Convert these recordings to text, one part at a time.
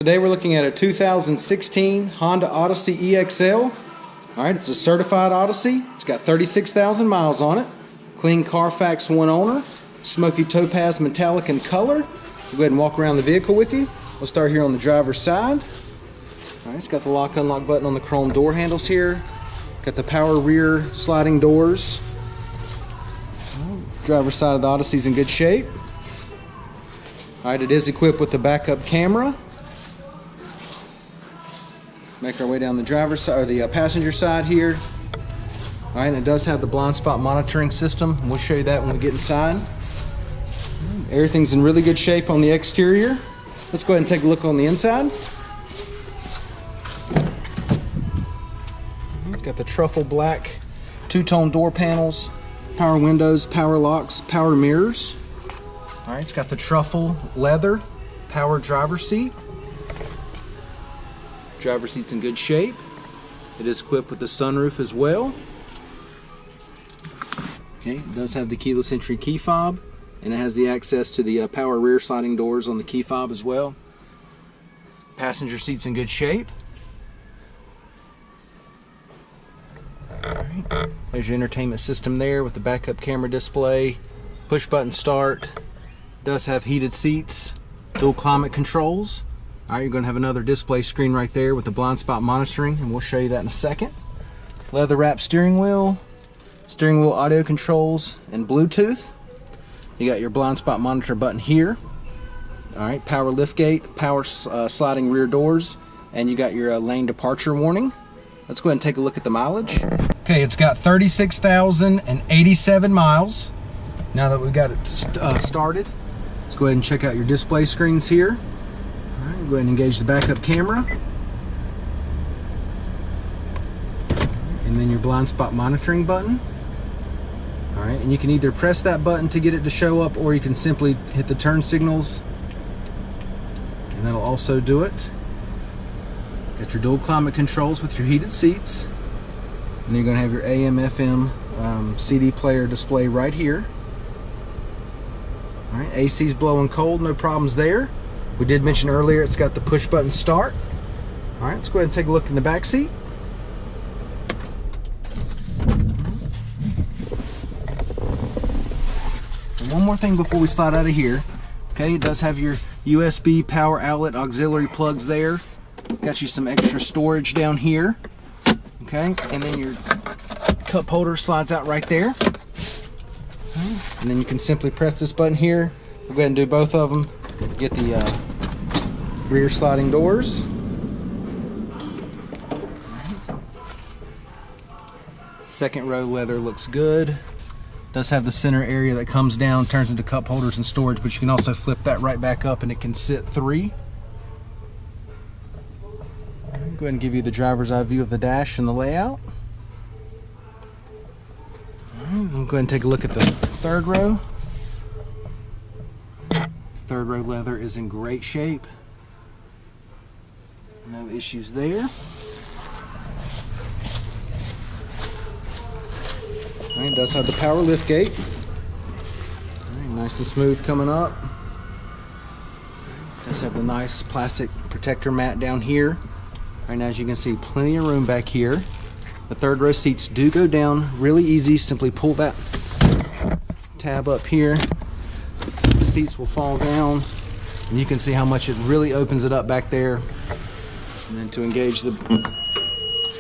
Today we're looking at a 2016 Honda Odyssey EXL. Alright, it's a certified Odyssey. It's got 36,000 miles on it. Clean Carfax one owner. Smoky topaz metallic in color. We'll go ahead and walk around the vehicle with you. We'll start here on the driver's side. Alright, it's got the lock unlock button on the chrome door handles here. Got the power rear sliding doors. Driver's side of the Odyssey's in good shape. Alright, it is equipped with a backup camera. Make our way down the driver's side, or the passenger side here. All right, and it does have the blind spot monitoring system. We'll show you that when we get inside. Everything's in really good shape on the exterior. Let's go ahead and take a look on the inside. It's got the truffle black two-tone door panels, power windows, power locks, power mirrors. All right, it's got the truffle leather power driver's seat. Driver's seat's in good shape. It is equipped with the sunroof as well. Okay, it does have the keyless entry key fob, and it has the access to the power rear sliding doors on the key fob as well. Passenger seat's in good shape. Alright, there's your entertainment system there with the backup camera display, push button start. It does have heated seats, dual climate controls. Alright, you're going to have another display screen right there with the blind spot monitoring, and we'll show you that in a second. Leather wrapped steering wheel audio controls, and Bluetooth. You got your blind spot monitor button here. Alright, power liftgate, power sliding rear doors, and you got your lane departure warning. Let's go ahead and take a look at the mileage. Okay, it's got 36,087 miles. Now that we've got it started, let's go ahead and check out your display screens here. Go ahead and engage the backup camera, and then your blind spot monitoring button. Alright, and you can either press that button to get it to show up, or you can simply hit the turn signals and that'll also do it. Got your dual climate controls with your heated seats, and then you're going to have your AM FM CD player display right here. Alright, AC's blowing cold, no problems there. We did mention earlier it's got the push button start. Alright, let's go ahead and take a look in the back seat. And one more thing before we slide out of here. Okay, it does have your USB power outlet auxiliary plugs there. Got you some extra storage down here. Okay, and then your cup holder slides out right there. Okay. And then you can simply press this button here. We'll go ahead and do both of them. Get the rear sliding doors. Second row leather looks good. Does have the center area that comes down, turns into cup holders and storage, but you can also flip that right back up and it can sit three. Go ahead and give you the driver's eye view of the dash and the layout. We'll go ahead and take a look at the third row. Third row leather is in great shape. No issues there. Right, it does have the power lift gate. Right, nice and smooth coming up. It does have the nice plastic protector mat down here. Right now, as you can see, plenty of room back here. The third row seats do go down really easy. Simply pull that tab up here. The seats will fall down, and you can see how much it really opens it up back there. And then to engage the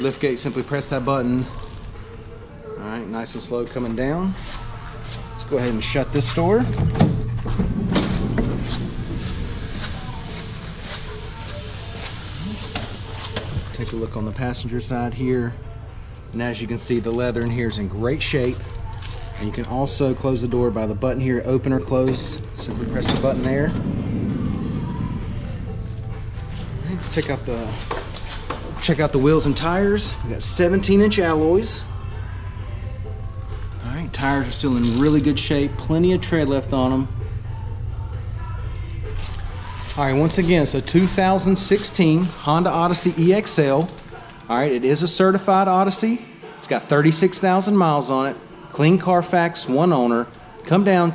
lift gate, simply press that button. Alright, nice and slow coming down. Let's go ahead and shut this door. Take a look on the passenger side here. And as you can see, the leather in here is in great shape. And you can also close the door by the button here, open or close. Simply press the button there. Let's check out the wheels and tires. We got 17-inch alloys. All right, tires are still in really good shape. Plenty of tread left on them. All right, once again, so 2016 Honda Odyssey EXL. All right, it is a certified Odyssey. It's got 36,000 miles on it. Clean Carfax, one owner. Come down.